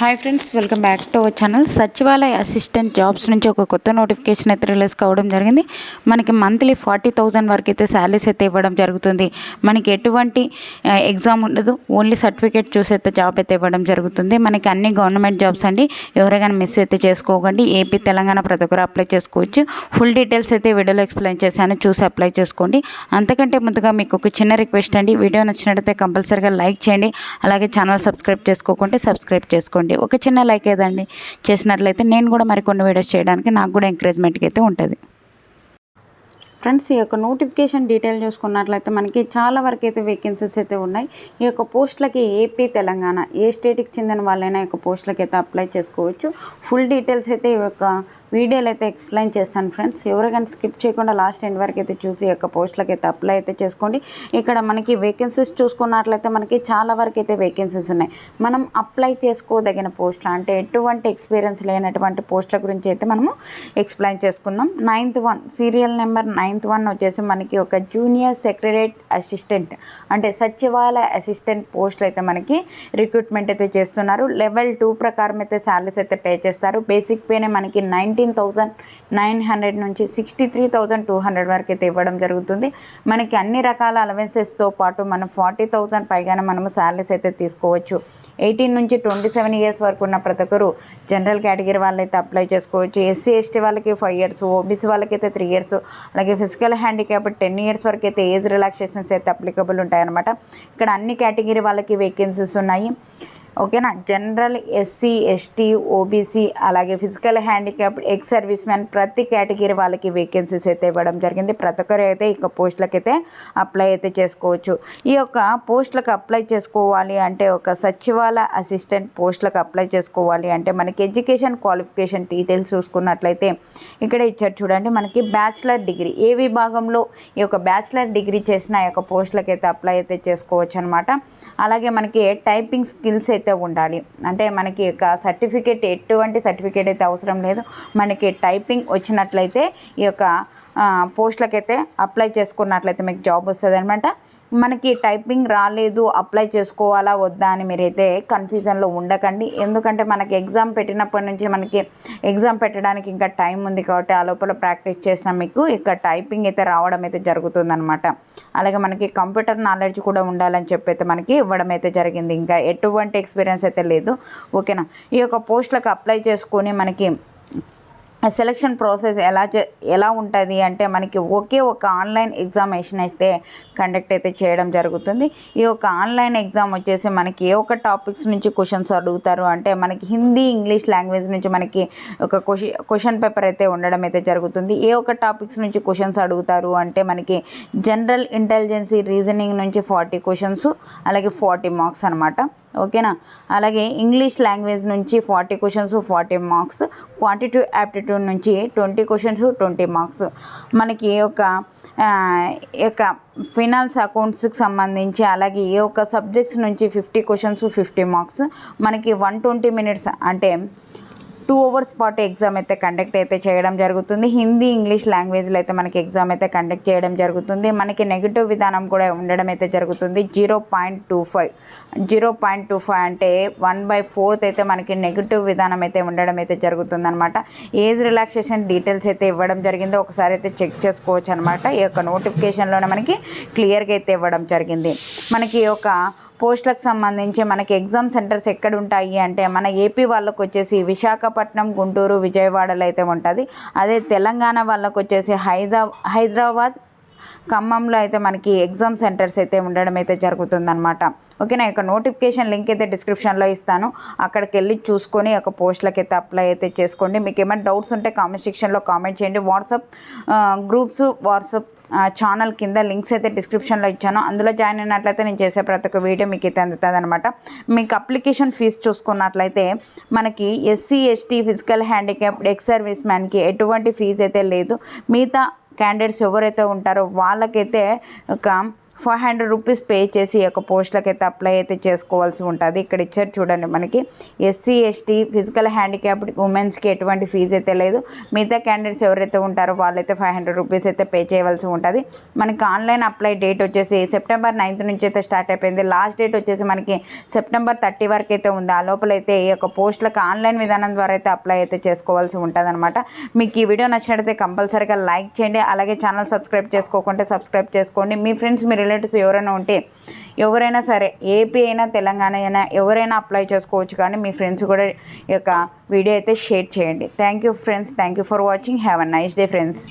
Hi friends, welcome back to our channel. సచివాలయ assistant jobs నుంచి ఒక కొత్త నోటిఫికేషన్ అయితే రిలీజ్ కావడం జరిగింది. మనకి మంత్లీ 40,000 వరకు అయితే శాలరీస్ అయితే ఇవ్వడం జరుగుతుంది. మనకి ఎటువంటి ఎగ్జామ్ ఉండదు, ఓన్లీ సర్టిఫికేట్ చూసి అయితే జాబ్ అయితే ఇవ్వడం జరుగుతుంది. మనకి అన్ని గవర్నమెంట్ జాబ్స్ అండి, ఎవరైనా మిస్ అయితే చేసుకోకండి. ఏపీ తెలంగాణ ప్రతి ఒక్కరు అప్లై చేసుకోవచ్చు. ఫుల్ డీటెయిల్స్ అయితే వీడియోలో ఎక్స్ప్లెయిన్ చేశాను, చూసి అప్లై చేసుకోండి. అంతకంటే ముందుగా మీకు ఒక చిన్న రిక్వెస్ట్ అండి, వీడియో నచ్చినట్లయితే కంపల్సరీగా లైక్ చేయండి. అలాగే ఛానల్ సబ్స్క్రైబ్ చేసుకోకుంటే సబ్స్క్రైబ్ చేసుకోండి. ఒక చిన్న లైక్ ఏదండి చేసినట్లయితే నేను కూడా మరికొన్ని వీడియోస్ చేయడానికి నాకు కూడా ఎంకరేజ్మెంట్కి అయితే ఉంటుంది. ఫ్రెండ్స్, ఈ యొక్క నోటిఫికేషన్ డీటెయిల్ చూసుకున్నట్లయితే మనకి చాలా వరకు అయితే వేకెన్సీస్ అయితే ఉన్నాయి. ఈ యొక్క పోస్టులకి ఏపీ తెలంగాణ ఏ స్టేట్కి చెందిన వాళ్ళైనా ఈ యొక్క పోస్టులకి అయితే అప్లై చేసుకోవచ్చు. ఫుల్ డీటెయిల్స్ అయితే ఈ యొక్క వీడియోలో అయితే ఎక్స్ప్లెయిన్ చేస్తాను ఫ్రెండ్స్. ఎవరికైనా స్కిప్ చేయకుండా లాస్ట్ ఎండ్ వరకు అయితే చూసి ఈ యొక్క పోస్టులకి అయితే అప్లై అయితే చేసుకోండి. ఇక్కడ మనకి వేకెన్సీస్ చూసుకున్నట్లయితే మనకి చాలా వరకు అయితే వేకెన్సీస్ ఉన్నాయి. మనం అప్లై చేసుకోదగిన పోస్టులు అంటే ఎటువంటి ఎక్స్పీరియన్స్ లేనటువంటి పోస్టుల గురించి అయితే మనము ఎక్స్ప్లెయిన్ చేసుకుందాం. 9th 1 సీరియల్ నెంబర్ 9th 1 వచ్చేసి మనకి ఒక జూనియర్ సెక్రటరేట్ అసిస్టెంట్ అంటే సచివాలయ అసిస్టెంట్ పోస్టులు అయితే మనకి రిక్రూట్మెంట్ అయితే చేస్తున్నారు. లెవెల్ 2 ప్రకారం అయితే శాలరీస్ అయితే పే చేస్తారు. బేసిక్ పేనే మనకి 19,900 నుంచి 63,200 వరకు అయితే ఇవ్వడం జరుగుతుంది. మనకి అన్ని రకాల అలవెన్సెస్తో పాటు మనం 40,000 పైగానే మనము శాలరీస్ అయితే తీసుకోవచ్చు. 18 నుంచి 27 ఇయర్స్ వరకు ఉన్న ప్రతి ఒక్కరు జనరల్ కేటగిరీ వాళ్ళైతే అప్లై చేసుకోవచ్చు. ఎస్సీ ఎస్టీ వాళ్ళకి 5 ఇయర్స్, ఓబీసీ వాళ్ళకి అయితే 3 ఇయర్స్, అలాగే ఫిజికల్ హ్యాండిక్యాప్ 10 ఇయర్స్ వరకు అయితే ఏజ్ రిలాక్సేషన్స్ అయితే అప్లికబుల్ ఉంటాయన్నమాట. ఇక్కడ అన్ని కేటగిరీ వాళ్ళకి వేకెన్సీస్ ఉన్నాయి. ఓకేనా. జనరల్, ఎస్సీ ఎస్టీ, ఓబీసీ, అలాగే physical handicap, ex service man ప్రతి కేటగిరీ వాళ్ళకి వేకెన్సీస్ అయితే ఇవ్వడం జరిగింది. ప్రతి ఒక్కరు అయితే ఈ పోస్టులకు అయితే అప్లై అయితే చేసుకోవచ్చు. ఈ యొక్క పోస్టులకు అప్లై చేసుకోవాలి అంటే ఒక సచివాలయ అసిస్టెంట్ పోస్టులకు అప్లై చేసుకోవాలి అంటే మనకి ఎడ్యుకేషన్ క్వాలిఫికేషన్ డీటెయిల్స్ చూసుకున్నట్లయితే ఇక్కడ ఇచ్చారు చూడండి. మనకి బ్యాచిలర్ డిగ్రీ ఏ విభాగంలో ఈ యొక్క బ్యాచిలర్ డిగ్రీ చేసిన ఈ యొక్క పోస్టులకు అయితే అప్లై అయితే చేసుకోవచ్చు అనమాట. అలాగే మనకి టైపింగ్ స్కిల్స్ అయితే ఉండాలి. అంటే మనకి ఒక సర్టిఫికేట్ ఎటువంటి సర్టిఫికేట్ అయితే అవసరం లేదు. మనకి టైపింగ్ వచ్చినట్లయితే ఈ యొక్క పోస్టులకైతే అప్లై చేసుకున్నట్లయితే మీకు జాబ్ వస్తుంది అనమాట. మనకి టైపింగ్ రాలేదు, అప్లై చేసుకోవాలా వద్దా అని మీరైతే కన్ఫ్యూజన్లో ఉండకండి. ఎందుకంటే మనకి ఎగ్జామ్ పెట్టినప్పటి నుంచి మనకి ఎగ్జామ్ పెట్టడానికి ఇంకా టైం ఉంది కాబట్టి ఆ లోపల ప్రాక్టీస్ చేసిన మీకు ఇక టైపింగ్ అయితే రావడం అయితే జరుగుతుందనమాట. అలాగే మనకి కంప్యూటర్ నాలెడ్జ్ కూడా ఉండాలని చెప్పి అయితే మనకి ఇవ్వడం అయితే జరిగింది. ఇంకా ఎటువంటి ఎక్స్పీరియన్స్ అయితే లేదు. ఓకేనా. ఈ యొక్క పోస్టులకు అప్లై చేసుకొని మనకి సెలక్షన్ ప్రాసెస్ ఎలా ఉంటుంది అంటే మనకి ఒకే ఒక ఆన్లైన్ ఎగ్జామినేషన్ అయితే కండక్ట్ అయితే చేయడం జరుగుతుంది. ఈ యొక్క ఆన్లైన్ ఎగ్జామ్ వచ్చేసి మనకి ఏ ఒక టాపిక్స్ నుంచి క్వశ్చన్స్ అడుగుతారు అంటే మనకి హిందీ, ఇంగ్లీష్ లాంగ్వేజ్ నుంచి మనకి ఒక క్వశ్చన్ పేపర్ అయితే ఉండడం అయితే జరుగుతుంది. ఏ ఒక టాపిక్స్ నుంచి క్వశ్చన్స్ అడుగుతారు అంటే మనకి జనరల్ ఇంటెలిజెన్సీ, రీజనింగ్ నుంచి 40 క్వశ్చన్స్, అలాగే 40 మార్క్స్ అనమాట. ఓకేనా. అలాగే ఇంగ్లీష్ లాంగ్వేజ్ నుంచి 40 క్వశ్చన్స్ 40 మార్క్స్, క్వాంటిటివ్ యాప్టిట్యూడ్ నుంచి 20 క్వశ్చన్స్ 20 మార్క్స్. మనకి ఫైనాన్స్ అకౌంట్స్కి సంబంధించి అలాగే ఏ ఒక సబ్జెక్ట్స్ నుంచి 50 క్వశ్చన్స్ 50 మార్క్స్. మనకి 120 minutes అంటే 2 hours పాటు ఎగ్జామ్ అయితే కండక్ట్ అయితే చేయడం జరుగుతుంది. హిందీ, ఇంగ్లీష్ లాంగ్వేజ్లో అయితే మనకి ఎగ్జామ్ అయితే కండక్ట్ చేయడం జరుగుతుంది. మనకి నెగిటివ్ విధానం కూడా ఉండడం అయితే జరుగుతుంది. 0.25 అంటే 1/4 అయితే మనకి నెగిటివ్ విధానం అయితే ఉండడం అయితే జరుగుతుంది అనమాట. ఏజ్ రిలాక్సేషన్ డీటెయిల్స్ అయితే ఇవ్వడం జరిగింది, ఒకసారి అయితే చెక్ చేసుకోవచ్చు అనమాట. ఈ యొక్క నోటిఫికేషన్లోనే మనకి క్లియర్గా అయితే ఇవ్వడం జరిగింది. మనకి ఈ యొక్క పోస్టులకు సంబంధించి మనకి ఎగ్జామ్ సెంటర్స్ ఎక్కడ ఉంటాయి అంటే మన ఏపీ వాళ్ళకు వచ్చేసి విశాఖపట్నం, గుంటూరు, విజయవాడలో అయితే ఉంటుంది. అదే తెలంగాణ వాళ్ళకు వచ్చేసి హైదరాబాద్, ఖమ్మంలో అయితే మనకి ఎగ్జామ్ సెంటర్స్ అయితే ఉండడం అయితే జరుగుతుందన్నమాట. ఓకేనా. ఇక నోటిఫికేషన్ లింక్ అయితే డిస్క్రిప్షన్లో ఇస్తాను, అక్కడికి వెళ్ళి చూసుకొని ఒక పోస్టులకి అయితే అప్లై అయితే చేసుకోండి. మీకు ఏమైనా డౌట్స్ ఉంటే కామెంట్ సెక్షన్లో కామెంట్ చేయండి. వాట్సాప్ గ్రూప్స్, వాట్సాప్ ఛానల్ కింద లింక్స్ అయితే డిస్క్రిప్షన్లో ఇచ్చాను, అందులో జాయిన్ అయినట్లయితే నేను చేసే ప్రతి ఒక్క వీడియో మీకు అయితే అందుతుంది అనమాట. మీకు అప్లికేషన్ ఫీజు చూసుకున్నట్లయితే మనకి SC ST, physical handicapped, ex service మ్యాన్కి ఎటువంటి ఫీజు అయితే లేదు. మిగతా క్యాండిడేట్స్ ఎవరైతే ఉంటారో వాళ్ళకైతే ఒక రూపీస్ పే చేసి ఈ యొక్క పోస్టులకు అయితే అప్లై అయితే చేసుకోవాల్సి ఉంటుంది. ఇక్కడ ఇచ్చారు చూడండి, మనకి ఎస్సీ ఎస్టీ ఫిజికల్ హ్యాండిక్యాప్డ్ ఉమెన్స్కి ఎటువంటి ఫీజు అయితే లేదు. మిగతా క్యాండిడేట్స్ ఎవరైతే ఉంటారో వాళ్ళైతే 500 రూపీస్ అయితే పే చేయవలసి ఉంటుంది. మనకి ఆన్లైన్ అప్లై డేట్ వచ్చేసి సెప్టెంబర్ 9 నుంచి అయితే స్టార్ట్ అయిపోయింది. లాస్ట్ డేట్ వచ్చేసి మనకి సెప్టెంబర్ 30 వరకు అయితే ఉంది. ఆ లోపల అయితే ఈ యొక్క పోస్టులకు ఆన్లైన్ విధానం ద్వారా అయితే అప్లై అయితే చేసుకోవాల్సి ఉంటుంది అనమాట. మీకు ఈ వీడియో నచ్చినట్లయితే కంపల్సరీగా లైక్ చేయండి. అలాగే ఛానల్ సబ్స్క్రైబ్ చేసుకోకుంటే సబ్స్క్రైబ్ చేసుకోండి. మీ ఫ్రెండ్స్, మీ రిలేటివ్స్ ఎవరైనా ఉంటే, ఎవరైనా సరే, ఏపీ అయినా తెలంగాణ అయినా ఎవరైనా అప్లై చేసుకోవచ్చు. కానీ మీ ఫ్రెండ్స్ కూడా ఈ యొక్క వీడియో అయితే షేర్ చేయండి. Thank you friends. Thank you for watching. Have a nice day friends.